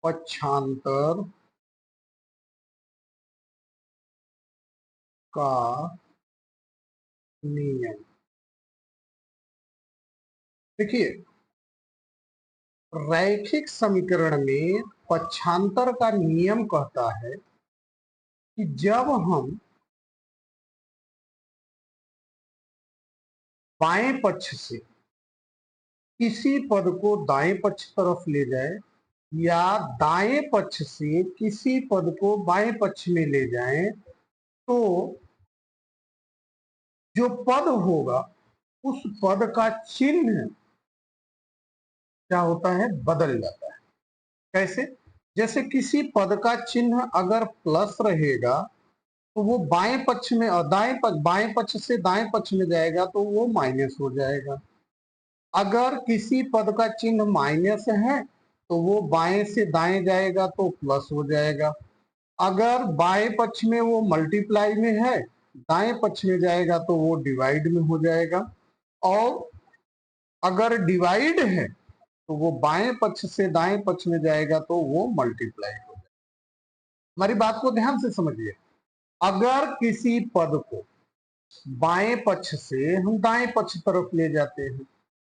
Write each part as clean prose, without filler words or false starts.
पक्षांतर का नियम। देखिए, रैखिक समीकरण में पक्षांतर का नियम कहता है कि जब हम बाएं पक्ष से किसी पद को दाएं पक्ष तरफ ले जाए या दाएं पक्ष से किसी पद को बाएं पक्ष में ले जाएं, तो जो पद होगा उस पद का चिन्ह क्या होता है, बदल जाता है। कैसे? जैसे किसी पद का चिन्ह अगर प्लस रहेगा तो वो बाएं पक्ष में और बाएं पक्ष से दाएं पक्ष में जाएगा तो वो माइनस हो जाएगा। अगर किसी पद का चिन्ह माइनस है तो वो बाएं से दाएं जाएगा तो प्लस हो जाएगा। अगर बाएं पक्ष में वो मल्टीप्लाई में है, दाएं पक्ष में जाएगा तो वो डिवाइड में हो जाएगा। और अगर डिवाइड है तो वो बाएं पक्ष से दाएं पक्ष में जाएगा तो वो मल्टीप्लाई हो जाएगा। हमारी बात को ध्यान से समझिए। अगर किसी पद को बाएं पक्ष से हम दाएं पक्ष तरफ ले जाते हैं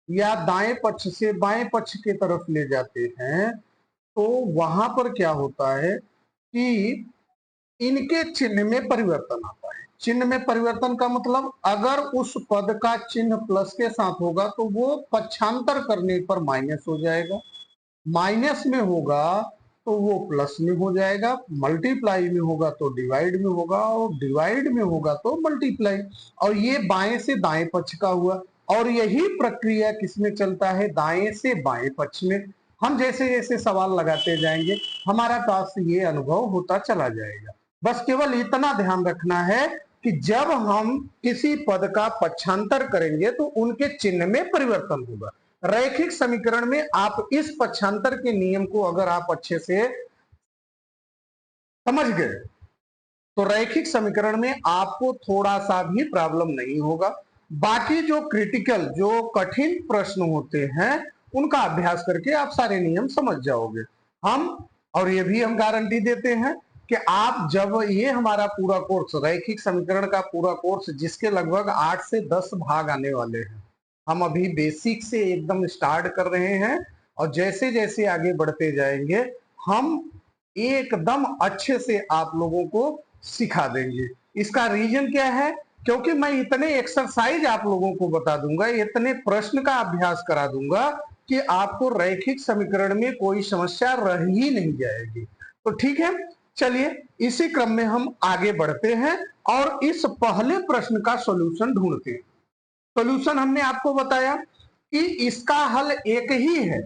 या दाएं पक्ष से बाएं पक्ष की तरफ ले जाते हैं, तो वहां पर क्या होता है कि इनके चिन्ह में परिवर्तन आता है। चिन्ह में परिवर्तन का मतलब, अगर उस पद का चिन्ह प्लस के साथ होगा तो वो पक्षांतर करने पर माइनस हो जाएगा, माइनस में होगा तो वो प्लस में हो जाएगा, मल्टीप्लाई में होगा तो डिवाइड में होगा, और डिवाइड में होगा तो मल्टीप्लाई। और ये बाएं से दाएं पक्ष का हुआ। और यही प्रक्रिया किसमें चलता है, दाएं से बाएं पक्ष में। हम जैसे जैसे सवाल लगाते जाएंगे हमारा पास ये अनुभव होता चला जाएगा। बस केवल इतना ध्यान रखना है कि जब हम किसी पद का पक्षांतर करेंगे तो उनके चिन्ह में परिवर्तन होगा। रैखिक समीकरण में आप इस पक्षांतर के नियम को अगर आप अच्छे से समझ गए तो रैखिक समीकरण में आपको थोड़ा सा भी प्रॉब्लम नहीं होगा। बाकी जो क्रिटिकल, जो कठिन प्रश्न होते हैं उनका अभ्यास करके आप सारे नियम समझ जाओगे। हम और ये भी हम गारंटी देते हैं कि आप जब ये हमारा पूरा कोर्स, रैखिक समीकरण का पूरा कोर्स जिसके लगभग 8 से 10 भाग आने वाले हैं, हम अभी बेसिक से एकदम स्टार्ट कर रहे हैं और जैसे जैसे आगे बढ़ते जाएंगे हम एकदम अच्छे से आप लोगों को सिखा देंगे। इसका रीजन क्या है, क्योंकि मैं इतने एक्सरसाइज आप लोगों को बता दूंगा, इतने प्रश्न का अभ्यास करा दूंगा कि आपको रैखिक समीकरण में कोई समस्या रह ही नहीं जाएगी। तो ठीक है, चलिए इसी क्रम में हम आगे बढ़ते हैं और इस पहले प्रश्न का सॉल्यूशन ढूंढते हैं। सॉल्यूशन हमने आपको बताया कि इसका हल एक ही है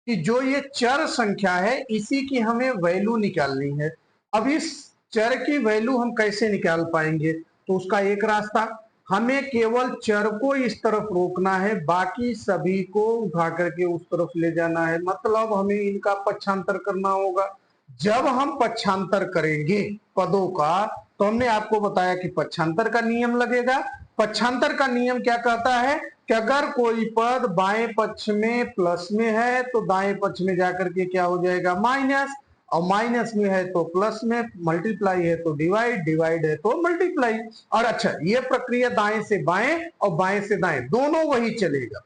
कि जो ये चर संख्या है इसी की हमें वैल्यू निकालनी है। अब इस चर की वैल्यू हम कैसे निकाल पाएंगे, तो उसका एक रास्ता, हमें केवल चर को इस तरफ रोकना है, बाकी सभी को उठा करके उस तरफ ले जाना है। मतलब हमें इनका पक्षांतर करना होगा। जब हम पक्षांतर करेंगे पदों का तो हमने आपको बताया कि पक्षांतर का नियम लगेगा। पक्षांतर का नियम क्या कहता है कि अगर कोई पद बाएं पक्ष में प्लस में है तो दाएं पक्ष में जाकर के क्या हो जाएगा, माइनस, और माइनस में है तो प्लस में, मल्टीप्लाई है तो डिवाइड, डिवाइड है तो मल्टीप्लाई। और अच्छा, ये प्रक्रिया दाएं से बाएं और बाएं से दाएं दोनों वही चलेगा।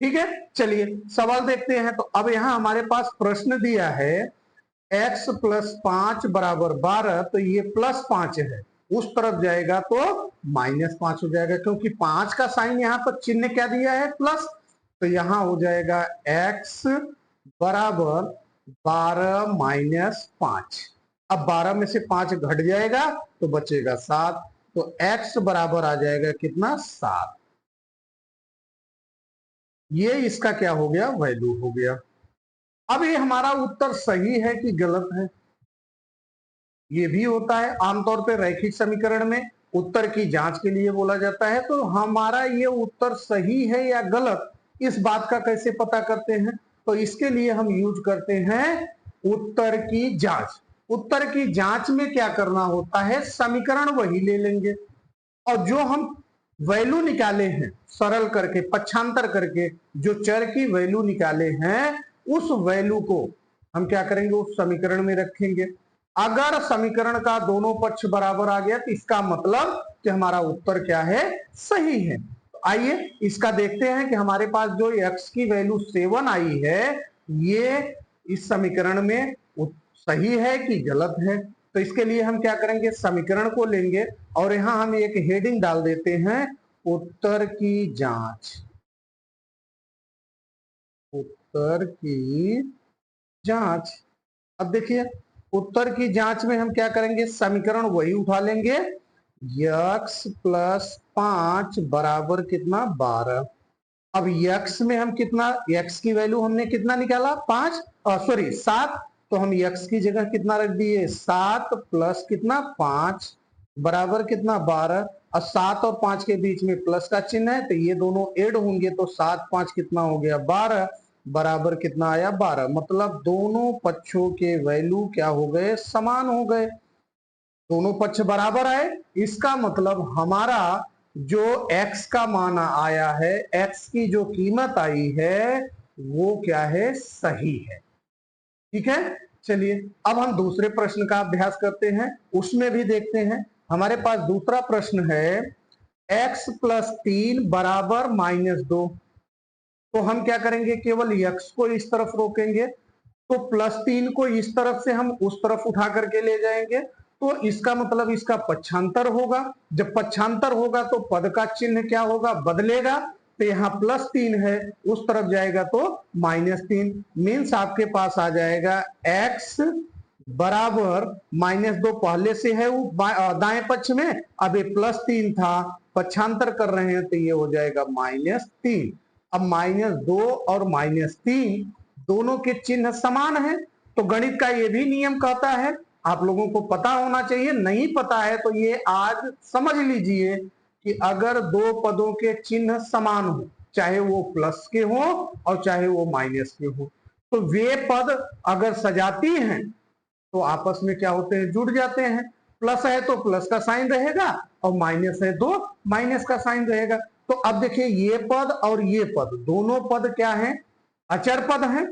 ठीक है, चलिए सवाल देखते हैं। तो अब यहां हमारे पास प्रश्न दिया है x प्लस 5 बराबर 12, तो ये प्लस 5 है, उस तरफ जाएगा तो माइनस 5 हो जाएगा, क्योंकि 5 का साइन यहाँ पर चिन्ह क्या दिया है, प्लस। तो यहां हो जाएगा x बराबर 12 माइनस 5। अब 12 में से 5 घट जाएगा तो बचेगा 7, तो x बराबर आ जाएगा कितना, 7। ये इसका क्या हो गया, वैल्यू हो गया। अब ये हमारा उत्तर सही है कि गलत है, ये भी होता है। आमतौर पर रैखिक समीकरण में उत्तर की जांच के लिए बोला जाता है। तो हमारा ये उत्तर सही है या गलत, इस बात का कैसे पता करते हैं, तो इसके लिए हम यूज करते हैं उत्तर की जांच। उत्तर की जांच में क्या करना होता है, समीकरण वही ले लेंगे और जो हम वैल्यू निकाले हैं सरल करके, पक्षांतर करके जो चर की वैल्यू निकाले हैं, उस वैल्यू को हम क्या करेंगे, उस समीकरण में रखेंगे। अगर समीकरण का दोनों पक्ष बराबर आ गया तो इसका मतलब कि हमारा उत्तर क्या है, सही है। तो आइए इसका देखते हैं कि हमारे पास जो x की वैल्यू 7 आई है, ये इस समीकरण में सही है कि गलत है। तो इसके लिए हम क्या करेंगे, समीकरण को लेंगे और यहां हम एक हेडिंग डाल देते हैं, उत्तर की जांच। उत्तर की जांच। अब देखिए, उत्तर की जांच में हम क्या करेंगे, समीकरण वही उठा लेंगे, x प्लस 5 बराबर कितना, 12। अब x में हम कितना, x की वैल्यू हमने कितना निकाला, 5, सॉरी 7। तो हम x की जगह कितना रख दिए, 7 प्लस कितना, 5 बराबर कितना, 12। और 7 और 5 के बीच में प्लस का चिन्ह है, तो ये दोनों ऐड होंगे तो 7 5 कितना हो गया, 12 बराबर कितना आया, 12। मतलब दोनों पक्षों के वैल्यू क्या हो गए, समान हो गए, दोनों पक्ष बराबर आए। इसका मतलब हमारा जो x का मान आया है, x की जो कीमत आई है, वो क्या है, सही है। ठीक है, चलिए अब हम दूसरे प्रश्न का अभ्यास करते हैं, उसमें भी देखते हैं। हमारे पास दूसरा प्रश्न है, x प्लस 3 बराबर -2। तो हम क्या करेंगे, केवल x को इस तरफ रोकेंगे, तो +3 को इस तरफ से हम उस तरफ उठा करके ले जाएंगे, तो इसका मतलब इसका पक्षांतर होगा। जब पक्षांतर होगा तो पद का चिन्ह क्या होगा, बदलेगा। तो यहाँ +3 है, उस तरफ जाएगा तो -3, मीन्स आपके पास आ जाएगा x बराबर -2 पहले से है वो दाएं पक्ष में, अब ये +3 था, पक्षांतर कर रहे हैं तो ये हो जाएगा -3। अब -2 और -3 दोनों के चिन्ह समान है, तो गणित का ये भी नियम कहता है, आप लोगों को पता होना चाहिए, नहीं पता है तो ये आज समझ लीजिए कि अगर दो पदों के चिन्ह समान हो, चाहे वो प्लस के हो और चाहे वो माइनस के हो, तो वे पद अगर सजाती हैं तो आपस में क्या होते हैं, जुड़ जाते हैं। प्लस है तो प्लस का साइन रहेगा और माइनस है तो माइनस का साइन रहेगा। तो अब देखिए, ये पद और ये पद, दोनों पद क्या है, अचर पद हैं,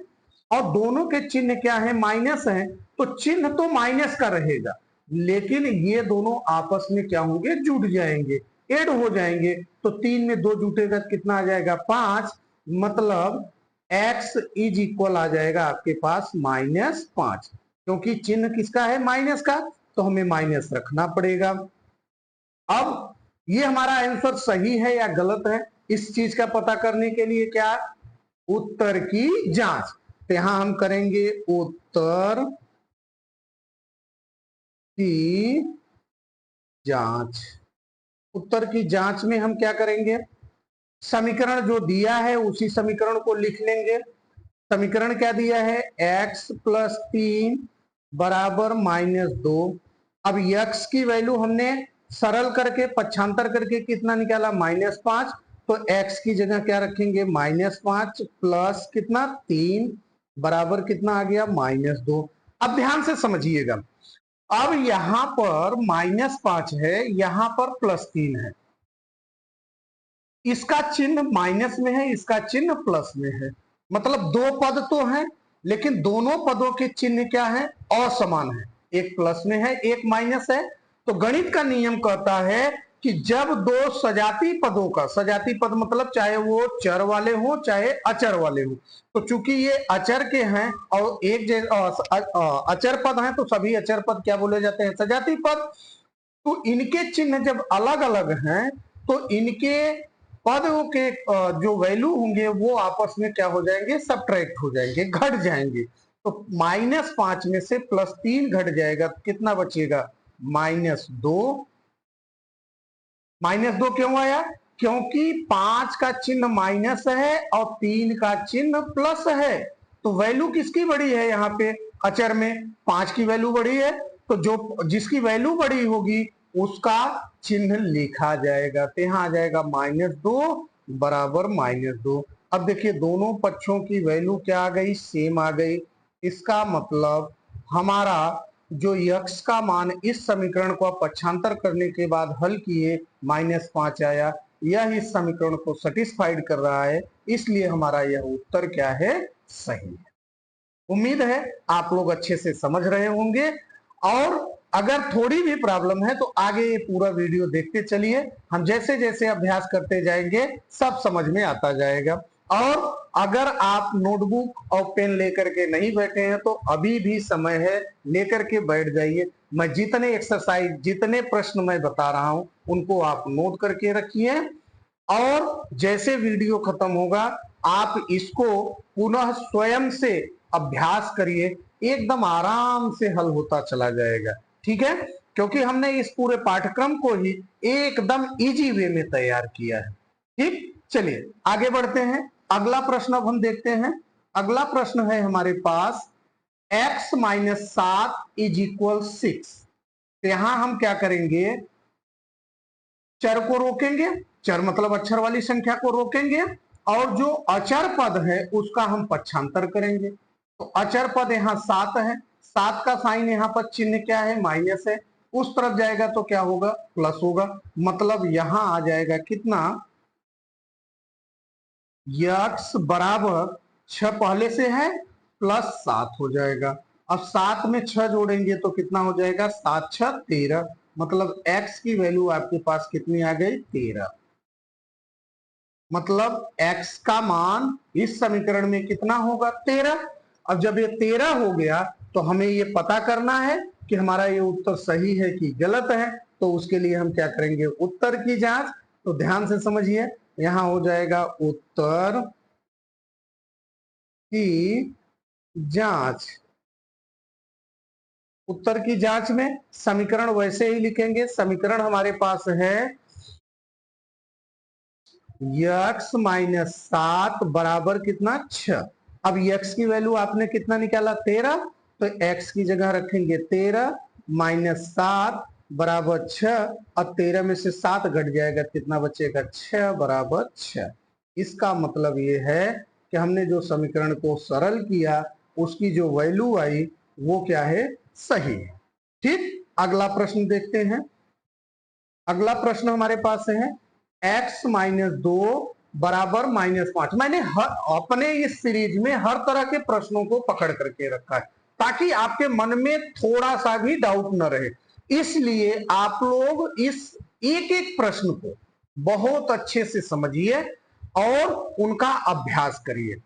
और दोनों के चिन्ह क्या है, माइनस है। तो चिन्ह तो माइनस का रहेगा, लेकिन ये दोनों आपस में क्या होंगे, जुड़ जाएंगे, एड हो जाएंगे। तो 3 में 2 जुटेगा कितना आ जाएगा, 5। मतलब x इज इक्वल आ जाएगा आपके पास -5, क्योंकि चिन्ह किसका है, माइनस का, तो हमें माइनस रखना पड़ेगा। अब ये हमारा आंसर सही है या गलत है, इस चीज का पता करने के लिए क्या, उत्तर की जांच। तो यहां हम करेंगे उत्तर की जांच। उत्तर की जांच में हम क्या करेंगे, समीकरण जो दिया है उसी समीकरण को लिख लेंगे। समीकरण क्या दिया है, x प्लस 3 बराबर -2। अब x की वैल्यू हमने सरल करके पक्षांतर करके कितना निकाला, -5। तो x की जगह क्या रखेंगे, -5 प्लस कितना, 3 बराबर कितना आ गया, -2। अब ध्यान से समझिएगा, अब यहां पर -5 है, यहां पर +3 है, इसका चिन्ह माइनस में है, इसका चिन्ह प्लस में है। मतलब दो पद तो हैं, लेकिन दोनों पदों के चिन्ह क्या है, असमान है, एक प्लस में है एक माइनस है। तो गणित का नियम कहता है कि जब दो सजाती पदों का, सजाती पद मतलब चाहे वो चर वाले हो चाहे अचर वाले हो, तो चूंकि ये अचर के हैं और एक अचर पद हैं, तो सभी अचर पद क्या बोले जाते हैं, सजाती पद। तो इनके चिन्ह जब अलग अलग हैं, तो इनके पदों के जो वैल्यू होंगे वो आपस में क्या हो जाएंगे, सब्ट्रैक्ट हो जाएंगे, घट जाएंगे। तो -5 में से +3 घट जाएगा तो कितना बचेगा, -2। -2 क्यों आया, क्योंकि 5 का चिन्ह माइनस है और 3 का चिन्ह प्लस है। तो वैल्यू किसकी बड़ी है, यहाँ पे अचर में 5 की वैल्यू बड़ी है, तो जो जिसकी वैल्यू बड़ी होगी उसका चिन्ह लिखा जाएगा। तो यहाँ आ जाएगा -2 बराबर -2। अब देखिए, दोनों पक्षों की वैल्यू क्या आ गई, सेम आ गई। इसका मतलब हमारा जो यक्स का मान इस समीकरण को आप पक्षांतर करने के बाद हल किए, -5 आया, यह इस समीकरण को सेटिस्फाइड कर रहा है, इसलिए हमारा यह उत्तर क्या है, सही है। उम्मीद है आप लोग अच्छे से समझ रहे होंगे, और अगर थोड़ी भी प्रॉब्लम है तो आगे ये पूरा वीडियो देखते चलिए। हम जैसे जैसे अभ्यास करते जाएंगे सब समझ में आता जाएगा। और अगर आप नोटबुक और पेन लेकर के नहीं बैठे हैं तो अभी भी समय है, लेकर के बैठ जाइए। मैं जितने एक्सरसाइज, जितने प्रश्न मैं बता रहा हूं उनको आप नोट करके रखिए, और जैसे वीडियो खत्म होगा आप इसको पुनः स्वयं से अभ्यास करिए, एकदम आराम से हल होता चला जाएगा। ठीक है, क्योंकि हमने इस पूरे पाठ्यक्रम को ही एकदम इजी वे में तैयार किया है। ठीक, चलिए आगे बढ़ते हैं। अगला प्रश्न अब हम देखते हैं। अगला प्रश्न है हमारे पास x माइनस 7 इज इक्वल 6। तो यहां हम क्या करेंगे, चर को रोकेंगे, चर मतलब अक्षर वाली संख्या को रोकेंगे, और जो अचर पद है उसका हम पक्षांतर करेंगे। तो अचर पद यहाँ 7 है, 7 का साइन यहाँ पर चिन्ह क्या है, माइनस है, उस तरफ जाएगा तो क्या होगा, प्लस होगा। मतलब यहां आ जाएगा कितना, यक्स बराबर 6 पहले से है प्लस 7 हो जाएगा। अब 7 में 6 जोड़ेंगे तो कितना हो जाएगा, 7 6 13। मतलब x की वैल्यू आपके पास कितनी आ गई, 13। मतलब x का मान इस समीकरण में कितना होगा, 13। अब जब ये 13 हो गया तो हमें ये पता करना है कि हमारा ये उत्तर सही है कि गलत है। तो उसके लिए हम क्या करेंगे, उत्तर की जांच। तो ध्यान से समझिए, यहां हो जाएगा उत्तर की जांच। उत्तर की जांच में समीकरण वैसे ही लिखेंगे। समीकरण हमारे पास है यक्स माइनस 7 बराबर कितना, 6। अब यक्स की वैल्यू आपने कितना निकाला, 13। तो एक्स की जगह रखेंगे 13 माइनस 7 बराबर 6। और 13 में से 7 घट जाएगा, कितना बचेगा, 6 बराबर 6। इसका मतलब ये है कि हमने जो समीकरण को सरल किया उसकी जो वैल्यू आई वो क्या है, सही है। ठीक, अगला प्रश्न देखते हैं। अगला प्रश्न हमारे पास है x माइनस 2 बराबर माइनस 5। मैंने अपने इस सीरीज में हर तरह के प्रश्नों को पकड़ करके रखा है ताकि आपके मन में थोड़ा सा भी डाउट न रहे। इसलिए आप लोग इस एक एक प्रश्न को बहुत अच्छे से समझिए और उनका अभ्यास करिए।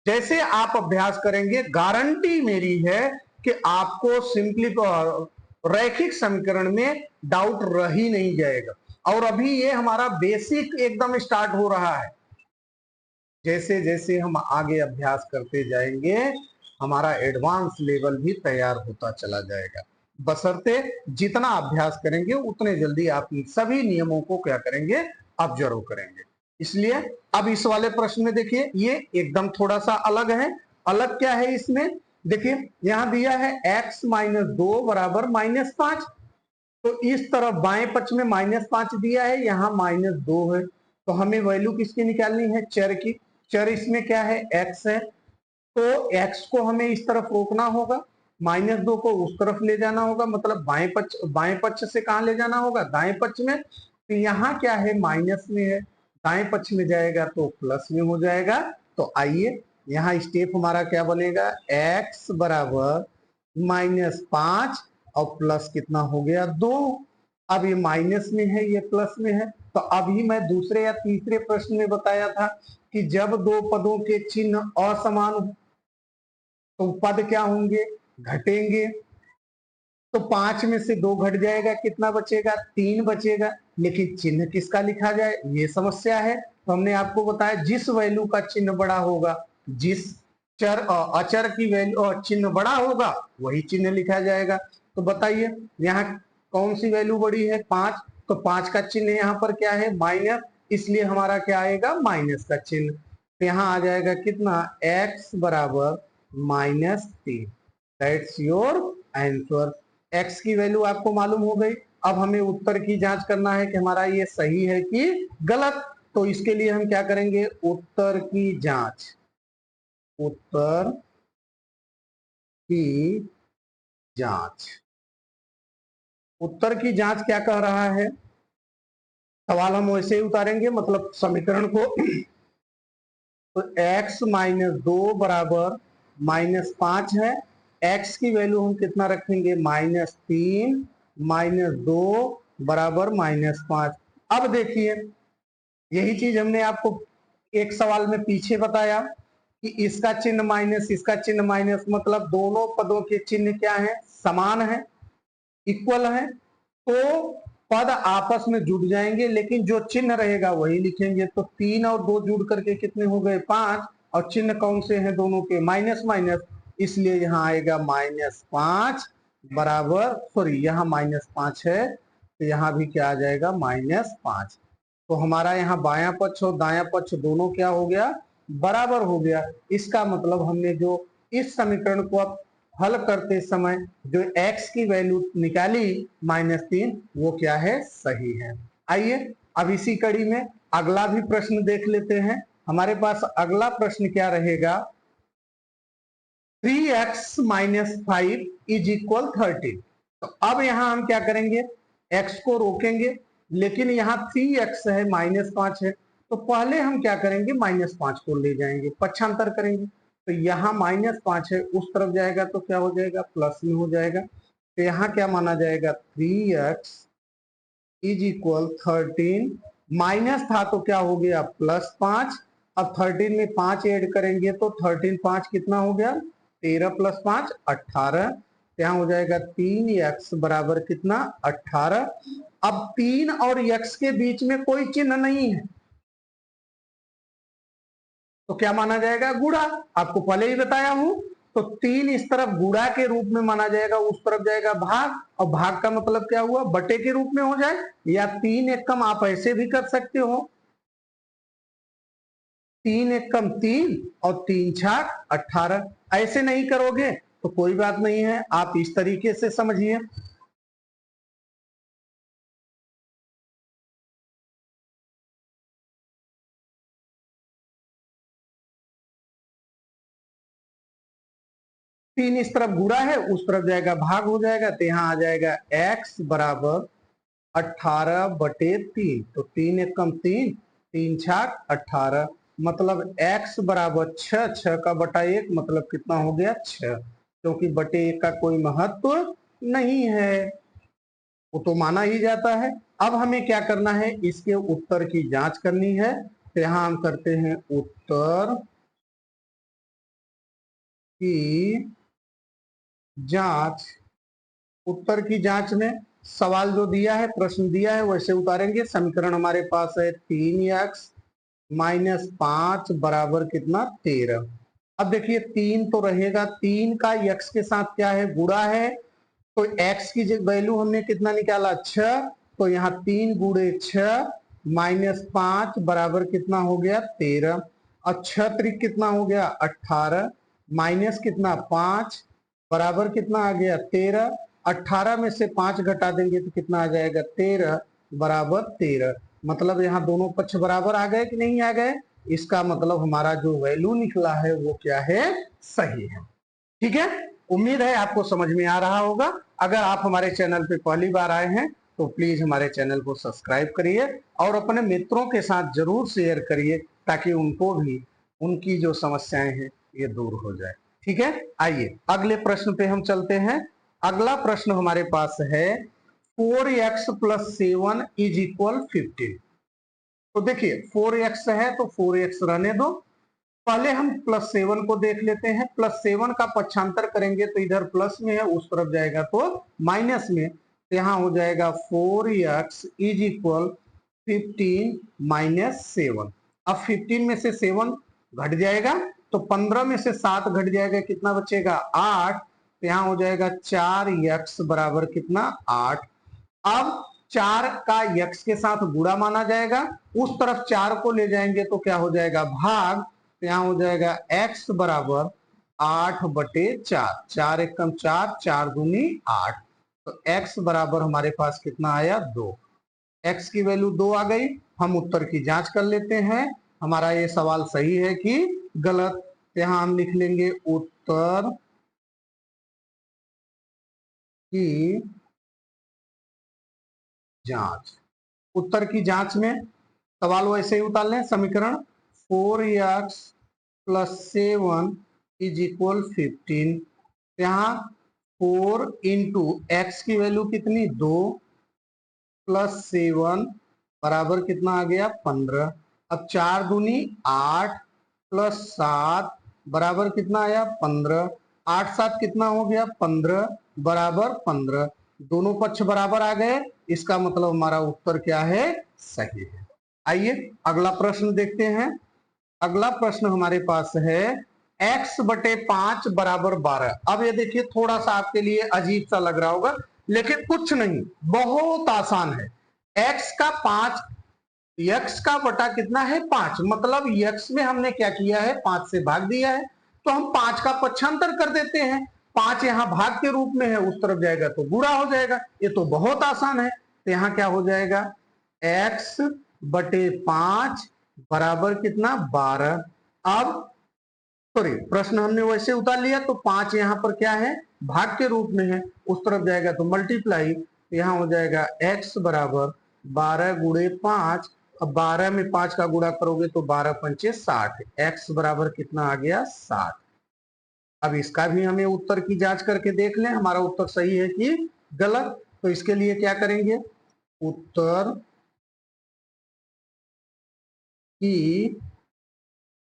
जैसे आप अभ्यास करेंगे, गारंटी मेरी है कि आपको सिंपली रैखिक समीकरण में डाउट रह ही नहीं जाएगा। और अभी ये हमारा बेसिक एकदम स्टार्ट हो रहा है। जैसे जैसे हम आगे अभ्यास करते जाएंगे हमारा एडवांस लेवल भी तैयार होता चला जाएगा। बशर्ते जितना अभ्यास करेंगे उतने जल्दी आप सभी नियमों को क्या करेंगे, ऑब्जर्व करेंगे। इसलिए अब इस वाले प्रश्न में देखिए, ये एकदम थोड़ा सा अलग है। अलग क्या है इसमें, देखिए यहां दिया है x माइनस 2 बराबर माइनस 5। तो इस तरफ बाएं पक्ष में माइनस 5 दिया है, यहाँ माइनस 2 है। तो हमें वैल्यू किसकी निकालनी है, चर की। चर इसमें क्या है, x है। तो x को हमें इस तरफ रोकना होगा, माइनस 2 को उस तरफ ले जाना होगा। मतलब बाएं पक्ष से कहां ले जाना होगा, दाएं पक्ष में। तो यहाँ क्या है, माइनस में है, दाएं पक्ष में जाएगा तो प्लस में हो जाएगा। तो आइए यहाँ स्टेप हमारा क्या बनेगा, x बराबर -5 और प्लस कितना हो गया, 2। अब ये माइनस में है, ये प्लस में है। तो अभी मैं दूसरे या तीसरे प्रश्न में बताया था कि जब दो पदों के चिन्ह असमान हो तो पद क्या होंगे, घटेंगे। तो 5 में से 2 घट जाएगा, कितना बचेगा, 3 बचेगा। लेकिन चिन्ह किसका लिखा जाए, ये समस्या है। तो हमने आपको बताया जिस वैल्यू का चिन्ह बड़ा होगा, जिस चर अचर की वैल्यू चिन्ह बड़ा होगा वही चिन्ह लिखा जाएगा। तो बताइए यहाँ कौन सी वैल्यू बड़ी है, 5। तो 5 का चिन्ह यहाँ पर क्या है, माइनस, इसलिए हमारा क्या आएगा, माइनस का चिन्ह। तो यहाँ आ जाएगा कितना, x बराबर -3। That's your answer. x की वैल्यू आपको मालूम हो गई। अब हमें उत्तर की जांच करना है कि हमारा ये सही है कि गलत। तो इसके लिए हम क्या करेंगे, उत्तर की जांच। उत्तर की जांच। उत्तर की जांच क्या कह रहा है, सवाल हम वैसे ही उतारेंगे, मतलब समीकरण को। तो x माइनस 2 बराबर -5 है, x की वैल्यू हम कितना रखेंगे -3 -2 बराबर -5। अब देखिए यही चीज हमने आपको एक सवाल में पीछे बताया कि इसका चिन्ह माइनस इसका चिन्ह माइनस, मतलब दोनों पदों के चिन्ह क्या है, समान है, इक्वल है, तो पद आपस में जुड़ जाएंगे, लेकिन जो चिन्ह रहेगा वही लिखेंगे। तो 3 और 2 जुड़ करके कितने हो गए 5, और चिन्ह कौन से हैं दोनों के माइनस माइनस, इसलिए यहाँ आएगा -5 बराबर, सॉरी यहाँ -5 है तो यहाँ भी क्या आ जाएगा -5। तो हमारा यहाँ बायां पक्ष और दायां पक्ष दोनों क्या हो गया बराबर हो गया। इसका मतलब हमने जो इस समीकरण को अब हल करते समय जो x की वैल्यू निकाली -3 वो क्या है सही है। आइए अब इसी कड़ी में अगला भी प्रश्न देख लेते हैं। हमारे पास अगला प्रश्न क्या रहेगा, 3x - 5 = 13। तो अब यहां हम क्या करेंगे, x को रोकेंगे, लेकिन यहाँ 3x है -5 है, तो पहले हम क्या करेंगे -5 को ले जाएंगे, पक्षांतर करेंगे। तो यहाँ -5 है, उस तरफ जाएगा तो क्या हो जाएगा प्लस में हो जाएगा। तो यहाँ क्या माना जाएगा 3x = 13, माइनस था तो क्या हो गया +5। अब 13 में 5 ऐड करेंगे तो 13 5 कितना हो गया 13 + 5 18। यहाँ हो जाएगा 3x बराबर कितना 18। अब 3 और x के बीच में कोई चिन्ह नहीं है तो क्या माना जाएगा गुणा, आपको पहले ही बताया हूं। तो 3 इस तरफ गुणा के रूप में माना जाएगा, उस तरफ जाएगा भाग, और भाग का मतलब क्या हुआ बटे के रूप में हो जाए, या 3 एकम आप ऐसे भी कर सकते हो, 3 एकम 3 और 3 छाक 18। ऐसे नहीं करोगे तो कोई बात नहीं है, आप इस तरीके से समझिए। तीन इस तरफ गुणा है, उस तरफ जाएगा भाग हो जाएगा, तो यहाँ आ जाएगा x बराबर 18/3। तो 3 एकम 3, 3 छाक 18, मतलब x बराबर 6, 6 का बटा 1 मतलब कितना हो गया 6, क्योंकि बटे 1 का कोई महत्व नहीं है, वो तो माना ही जाता है। अब हमें क्या करना है, इसके उत्तर की जांच करनी है। तो यहाँ हम करते हैं उत्तर की जांच। उत्तर की जांच में सवाल जो दिया है, प्रश्न दिया है वैसे उतारेंगे। समीकरण हमारे पास है 3x - 5 बराबर कितना 13। अब देखिए 3 तो रहेगा, 3 का x के साथ क्या है गुणा है, तो x की वैल्यू हमने कितना निकाला 6, तो यहाँ 3 गुणे 6 -5 बराबर कितना हो गया 13, और 6 त्रिक कितना हो गया 18, माइनस कितना 5 बराबर कितना आ गया 13। 18 में से 5 घटा देंगे तो कितना आ जाएगा 13 बराबर 13। मतलब यहाँ दोनों पक्ष बराबर आ गए कि नहीं आ गए, इसका मतलब हमारा जो वैल्यू निकला है वो क्या है सही है। ठीक है, उम्मीद है आपको समझ में आ रहा होगा। अगर आप हमारे चैनल पे पहली बार आए हैं तो प्लीज हमारे चैनल को सब्सक्राइब करिए और अपने मित्रों के साथ जरूर शेयर करिए, ताकि उनको भी उनकी जो समस्याएं हैं ये दूर हो जाए। ठीक है, आइए अगले प्रश्न पे हम चलते हैं। अगला प्रश्न हमारे पास है 4x + 7 = 15। तो देखिए 4x है तो 4x रहने दो, पहले हम +7 को देख लेते हैं। +7 का पक्षांतर करेंगे तो इधर प्लस में है, उस तरफ जाएगा तो माइनस में, तो यहाँ हो जाएगा 4x = 15 - 7। अब 15 में से 7 घट जाएगा तो 15 में से 7 घट जाएगा, कितना बचेगा 8, तो यहाँ हो जाएगा 4x बराबर कितना 8। अब 4 का x के साथ गुणा माना जाएगा, उस तरफ 4 को ले जाएंगे तो क्या हो जाएगा भाग, तो यहाँ हो जाएगा x बराबर 8/4, 4 एकम 4, 4 दूनी 8, तो x बराबर हमारे पास कितना आया 2। x की वैल्यू 2 आ गई। हम उत्तर की जांच कर लेते हैं, हमारा ये सवाल सही है कि गलत। यहाँ हम लिख लेंगे उत्तर की जांच। उत्तर की जांच में सवाल वैसे ही उतार लें, समीकरण 4x + 7 इज इक्वल 15। यहाँ 4 इंटू एक्स की वैल्यू कितनी 2 प्लस 7 बराबर कितना आ गया 15। अब 4 दूनी 8 प्लस 7 बराबर कितना आया 15। 8 7 कितना हो गया 15 बराबर 15। दोनों पक्ष बराबर आ गए, इसका मतलब हमारा उत्तर क्या है सही है। आइए अगला प्रश्न देखते हैं। अगला प्रश्न हमारे पास है x बटे 5 बराबर 12। अब ये देखिए थोड़ा सा आपके लिए अजीब सा लग रहा होगा, लेकिन कुछ नहीं, बहुत आसान है। x का 5, x का बटा कितना है 5, मतलब x में हमने क्या किया है 5 से भाग दिया है, तो हम 5 का पक्षांतर कर देते हैं। 5 यहाँ भाग के रूप में है, उस तरफ जाएगा तो गुणा हो जाएगा। ये तो बहुत आसान है। तो यहाँ क्या हो जाएगा x बटे 5 बराबर कितना 12। अब सॉरी, प्रश्न हमने वैसे उतार लिया, तो 5 यहाँ पर क्या है भाग के रूप में है, उस तरफ जाएगा तो मल्टीप्लाई। तो यहाँ हो जाएगा x बराबर 12 गुणे 5। अब 12 में 5 का गुणा करोगे तो 12 पंचे 60। x बराबर कितना आ गया 60। अब इसका भी हमें उत्तर की जांच करके देख लें, हमारा उत्तर सही है कि गलत। तो इसके लिए क्या करेंगे, उत्तर की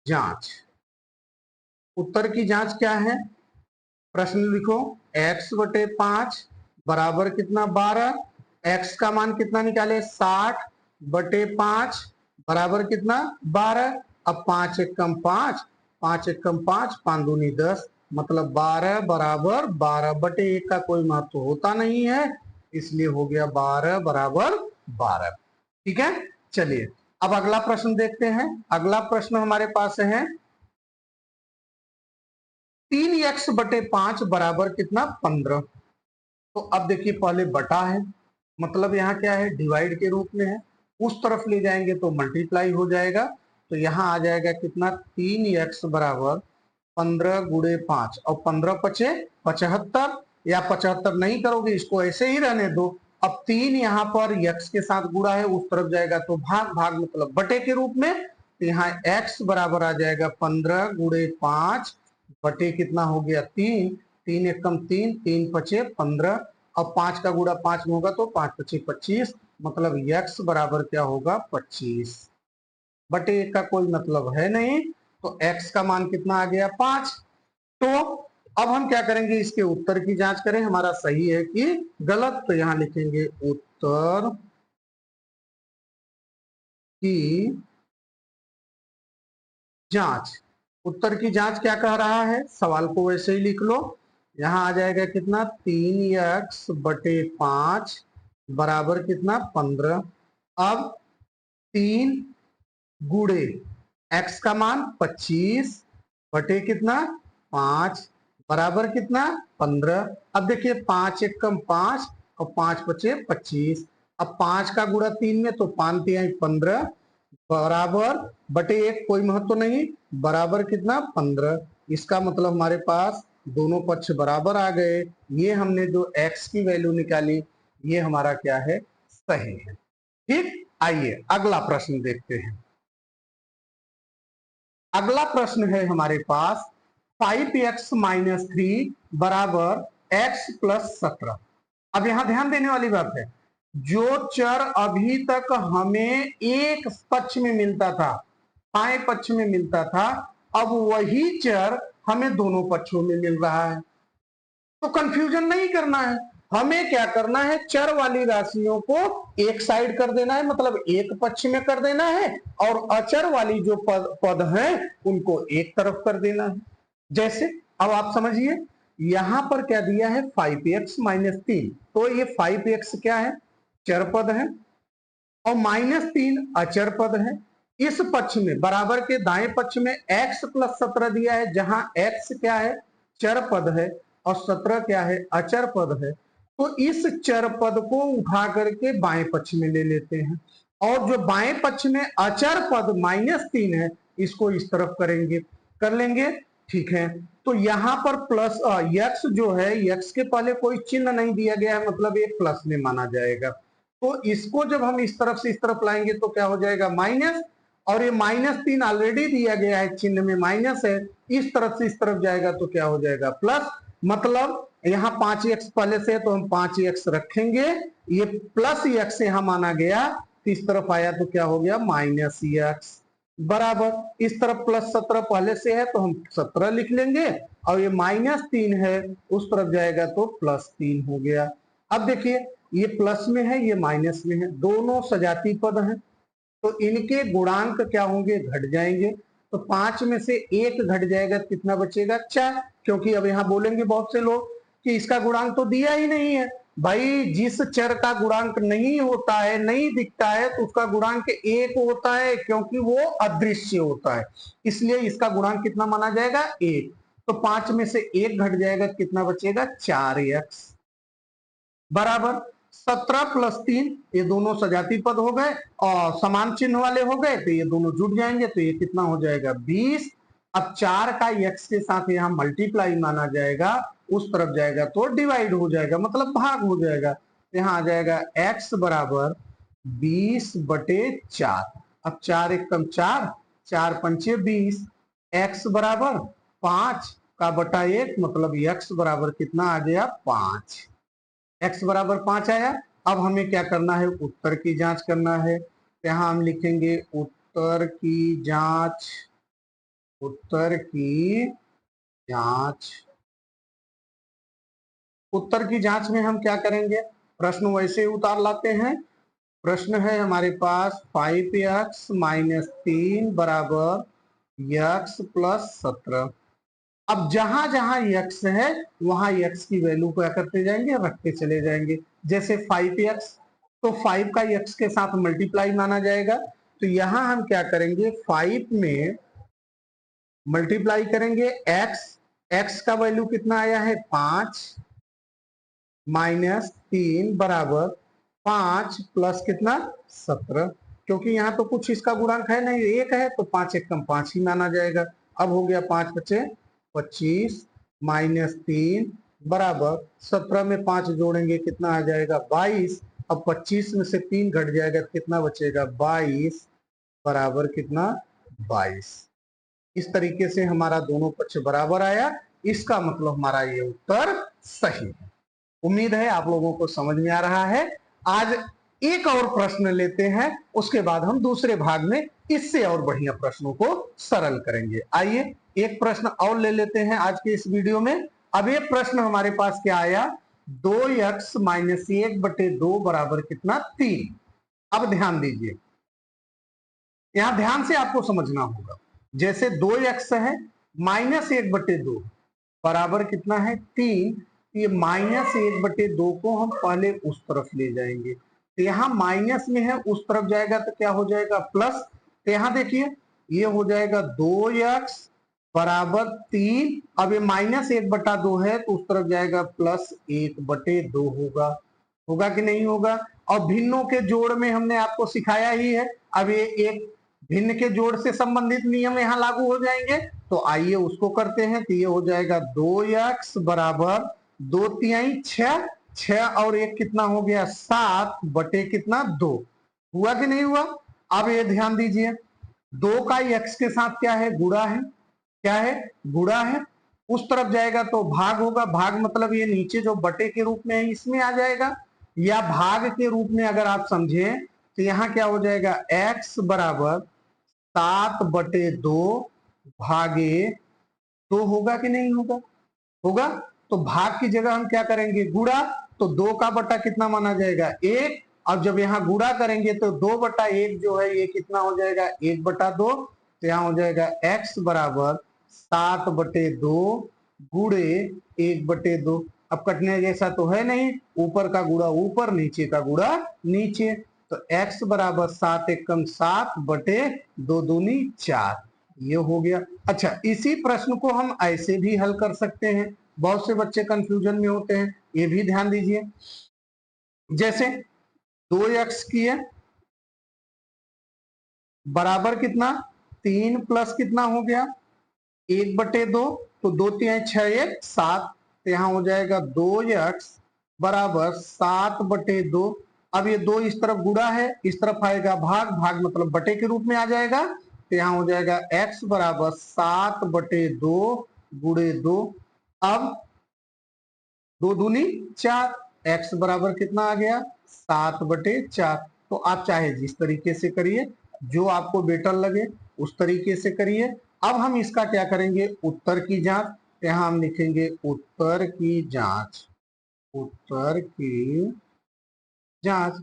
जांच। उत्तर की जांच क्या है, प्रश्न लिखो x बटे 5 बराबर कितना 12। x का मान कितना निकाले 60 बटे 5 बराबर कितना 12। अब 5 एकम 5, 5 एकम 5, 5 दूनी 10, मतलब 12 बराबर 12 बटे 1 का कोई महत्व होता नहीं है, इसलिए हो गया 12 बराबर 12। ठीक है, चलिए अब अगला प्रश्न देखते हैं। अगला प्रश्न हमारे पास है 3x बटे 5 बराबर कितना 15। तो अब देखिए पहले बटा है, मतलब यहाँ क्या है डिवाइड के रूप में है, उस तरफ ले जाएंगे तो मल्टीप्लाई हो जाएगा। तो यहाँ आ जाएगा कितना 3x बराबर 15 गुणे 5, और 15 पचे 75, या 75 नहीं करोगे इसको ऐसे ही रहने दो। अब 3 यहाँ पर x के साथ गुणा है, उस तरफ जाएगा तो भाग, भाग मतलब बटे के रूप में। तो यहाँ x बराबर आ जाएगा 15 गुणे 5 बटे कितना हो गया 3। 3 एकम 3, 3 पचे 15। अब 5 का गुणा 5 में होगा तो 5 पचे 25, मतलब x बराबर क्या होगा 25 बटे 1 का कोई मतलब है नहीं, तो x का मान कितना आ गया 5। तो अब हम क्या करेंगे, इसके उत्तर की जांच करें, हमारा सही है कि गलत। तो यहां लिखेंगे उत्तर की जांच। उत्तर की जांच क्या कह रहा है, सवाल को वैसे ही लिख लो। यहां आ जाएगा कितना 3x बटे 5 बराबर कितना 15। अब 3 गुणे x का मान 25 बटे कितना 5 बराबर कितना 15। अब देखिए 5 एकम 5 और 5 पचे 25। अब 5 का गुणा 3 में तो 5 तिहाई 15 बराबर बटे 1 कोई महत्व नहीं, बराबर कितना 15। इसका मतलब हमारे पास दोनों पक्ष बराबर आ गए। ये हमने जो x की वैल्यू निकाली, ये हमारा क्या है सही है। ठीक, आइए अगला प्रश्न देखते हैं। अगला प्रश्न है हमारे पास 5x माइनस 3 बराबर x प्लस 17। अब यहां ध्यान देने वाली बात है, जो चर अभी तक हमें एक पक्ष में मिलता था, बाएं पक्ष में मिलता था, अब वही चर हमें दोनों पक्षों में मिल रहा है। तो कंफ्यूजन नहीं करना है, हमें क्या करना है, चर वाली राशियों को एक साइड कर देना है, मतलब एक पक्ष में कर देना है, और अचर वाली जो पद हैं उनको एक तरफ कर देना है। जैसे अब आप समझिए, यहां पर क्या दिया है 5x माइनस 3, तो ये 5x क्या है चर पद है, और माइनस 3 अचर पद है। इस पक्ष में बराबर के दाएं पक्ष में x प्लस 17 दिया है, जहां x क्या है चर पद है और 17 क्या है अचर पद है। तो इस चर पद को उठा करके बाएं पक्ष में ले लेते हैं, और जो बाएं पक्ष में अचर पद -3 है, इसको इस तरफ करेंगे, कर लेंगे। ठीक है, तो यहां पर प्लस x जो है, x के पहले कोई चिन्ह नहीं दिया गया है, मतलब ये प्लस में माना जाएगा। तो इसको जब हम इस तरफ से इस तरफ लाएंगे तो क्या हो जाएगा माइनस, और ये -3 ऑलरेडी दिया गया है, चिन्ह में माइनस है, इस तरफ से इस तरफ जाएगा तो क्या हो जाएगा प्लस, मतलब यहाँ 5x पहले से है तो हम 5x रखेंगे, ये प्लस x यहाँ माना गया, तो इस तरफ आया तो क्या हो गया माइनस x, बराबर इस तरफ प्लस 17 पहले से है तो हम 17 लिख लेंगे, और ये -3 है उस तरफ जाएगा तो +3 हो गया। अब देखिए ये प्लस में है ये माइनस में है, दोनों सजाती पद हैं तो इनके गुणांक क्या होंगे, घट जाएंगे। तो 5 में से 1 घट जाएगा तो कितना बचेगा 4, क्योंकि अब यहाँ बोलेंगे बहुत से लोग कि इसका गुणांक तो दिया ही नहीं है। भाई जिस चर का गुणांक नहीं होता है, नहीं दिखता है, तो उसका गुणांक 1 होता है, क्योंकि वो अदृश्य होता है, इसलिए इसका गुणांक कितना माना जाएगा 1। तो 5 में से 1 घट जाएगा कितना बचेगा 4x, बराबर 17 + 3, ये दोनों सजाती पद हो गए और समान चिन्ह वाले हो गए, तो ये दोनों जुड़ जाएंगे, तो ये कितना हो जाएगा 20। अब 4 का x के साथ यहाँ मल्टीप्लाई माना जाएगा, उस तरफ जाएगा तो डिवाइड हो जाएगा, मतलब भाग हो जाएगा, यहाँ आ जाएगा x बराबर 20/4। अब 4 एकम 4, 4 पंचे 20, x बराबर 5 का बटा 1, मतलब x बराबर कितना आ गया 5, x बराबर 5 आया। अब हमें क्या करना है, उत्तर की जांच करना है, तो यहाँ हम लिखेंगे उत्तर की जांच, उत्तर की जांच। उत्तर की जांच में हम क्या करेंगे, प्रश्न वैसे ही उतार लाते हैं। प्रश्न है हमारे पास 5x - 3 बराबर x + 17। अब जहां जहां x है वहां x की वैल्यू क्या करते जाएंगे, रखते चले जाएंगे। जैसे 5x, तो 5 का x के साथ मल्टीप्लाई माना जाएगा, तो यहां हम क्या करेंगे 5 में मल्टीप्लाई करेंगे x का वैल्यू कितना आया है 5 -3 बराबर 5 प्लस कितना 17, क्योंकि यहाँ तो कुछ इसका गुणांक है नहीं, 1 है, तो 5 एकम 5 ही माना जाएगा। अब हो गया 5 बचे 25 -3 बराबर 17 में 5 जोड़ेंगे कितना आ जाएगा 22। अब 25 में से 3 घट जाएगा तो कितना बचेगा 22, बराबर कितना 22। इस तरीके से हमारा दोनों पक्ष बराबर आया, इसका मतलब हमारा ये उत्तर सही है। उम्मीद है आप लोगों को समझ में आ रहा है। आज एक और प्रश्न लेते हैं, उसके बाद हम दूसरे भाग में इससे और बढ़िया प्रश्नों को सरल करेंगे। आइए एक प्रश्न और ले लेते हैं आज के इस वीडियो में। अब ये प्रश्न हमारे पास क्या आया, 2x - 1/2 बराबर कितना 3। अब ध्यान दीजिए, यहां ध्यान से आपको समझना होगा। जैसे 2x है -1/2 बराबर कितना है 3, ये -1/2 को हम पहले उस तरफ ले जाएंगे, तो यहाँ माइनस में है उस तरफ जाएगा तो क्या हो जाएगा प्लस। तो यहाँ देखिए ये हो जाएगा 2x बराबर 3, अब ये -1/2 है तो उस तरफ जाएगा +1/2 होगा, होगा कि नहीं होगा। और भिन्नों के जोड़ में हमने आपको सिखाया ही है, अब ये एक भिन्न के जोड़ से संबंधित नियम यहाँ लागू हो जाएंगे, तो आइए उसको करते हैं। तो ये हो जाएगा 2x बराबर 2 तिहाई 6, 6 और 1 कितना हो गया 7 बटे कितना 2, हुआ कि नहीं हुआ। अब ये ध्यान दीजिए 2 का x के साथ क्या है गुणा है, क्या है गुणा है, उस तरफ जाएगा तो भाग होगा, भाग मतलब ये नीचे जो बटे के रूप में है इसमें आ जाएगा, या भाग के रूप में अगर आप समझें तो यहाँ क्या हो जाएगा x बराबर 7/2 भागे 2 होगा कि नहीं होगा, होगा। तो भाग की जगह हम क्या करेंगे गुणा, तो 2 का बटा कितना माना जाएगा 1, अब जब यहाँ गुणा करेंगे तो 2/1 जो है ये कितना हो जाएगा 1/2, तो यहाँ हो जाएगा x बराबर 7/2 गुणे 1/2। अब कटने जैसा तो है नहीं, ऊपर का गुणा ऊपर नीचे का गुणा नीचे, तो x बराबर 7 एकम 7 बटे 2 दूनी 4, ये हो गया। अच्छा इसी प्रश्न को हम ऐसे भी हल कर सकते हैं, बहुत से बच्चे कंफ्यूजन में होते हैं, ये भी ध्यान दीजिए। जैसे 2x किए बराबर कितना 3 प्लस कितना हो गया 1/2, तो 2 तिहाई 6 1 7, तो यहाँ हो जाएगा 2x बराबर 7/2। अब ये 2 इस तरफ गुणा है, इस तरफ आएगा भाग, भाग मतलब बटे के रूप में आ जाएगा, तो यहाँ हो जाएगा x बराबर 7/2 गुणे 2। अब 2 दूनी 4, x बराबर कितना आ गया 7/4। तो आप चाहे जिस तरीके से करिए, जो आपको बेटर लगे उस तरीके से करिए। अब हम इसका क्या करेंगे, उत्तर की जांच। यहाँ हम लिखेंगे उत्तर की जांच। उत्तर की जांच।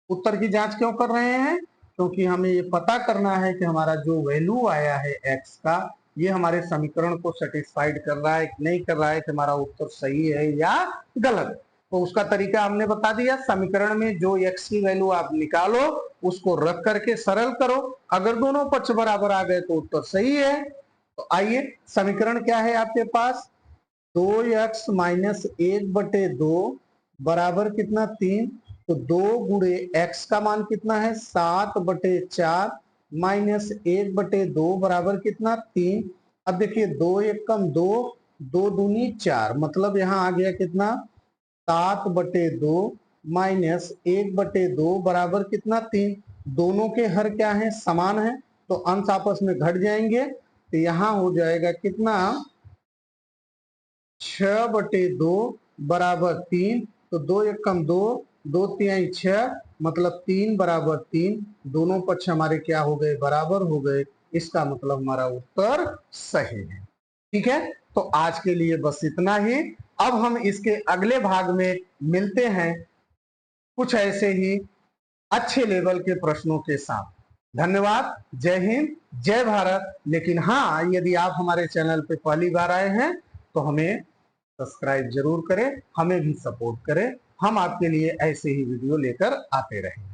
उत्तर की जांच क्यों कर रहे हैं, क्योंकि हमें ये पता करना है कि हमारा जो वैल्यू आया है x का, ये हमारे समीकरण को सेटिस्फाइड कर रहा है कि नहीं कर रहा है, कि हमारा उत्तर सही है या गलत। तो उसका तरीका हमने बता दिया। समीकरण में जो x की वैल्यू आप निकालो उसको रख करके सरल करो, अगर दोनों पक्ष बराबर आ गए तो उत्तर सही है। तो आइए, समीकरण क्या है आपके पास, 2x माइनस 1/2 बराबर कितना 3। तो 2 गुणे x का मान कितना है 7/4 माइनस 1/2 बराबर कितना 3। अब देखिए 2 एक कम 2, 2 दूनी 4, मतलब यहाँ आ गया कितना 7/2 माइनस 1/2 बराबर कितना 3। दोनों के हर क्या है समान है, तो अंश आपस में घट जाएंगे। तो यहाँ हो जाएगा कितना 6/2 बराबर 3। तो 2 एक कम 2, 2 तिहाई 6, मतलब 3 बराबर 3। दोनों पक्ष हमारे क्या हो गए, बराबर हो गए। इसका मतलब हमारा उत्तर सही है। ठीक है, तो आज के लिए बस इतना ही। अब हम इसके अगले भाग में मिलते हैं कुछ ऐसे ही अच्छे लेवल के प्रश्नों के साथ। धन्यवाद, जय हिंद, जय भारत। लेकिन हाँ, यदि आप हमारे चैनल पे पहली बार आए हैं तो हमें सब्सक्राइब जरूर करें, हमें भी सपोर्ट करें। हम आपके लिए ऐसे ही वीडियो लेकर आते रहेंगे।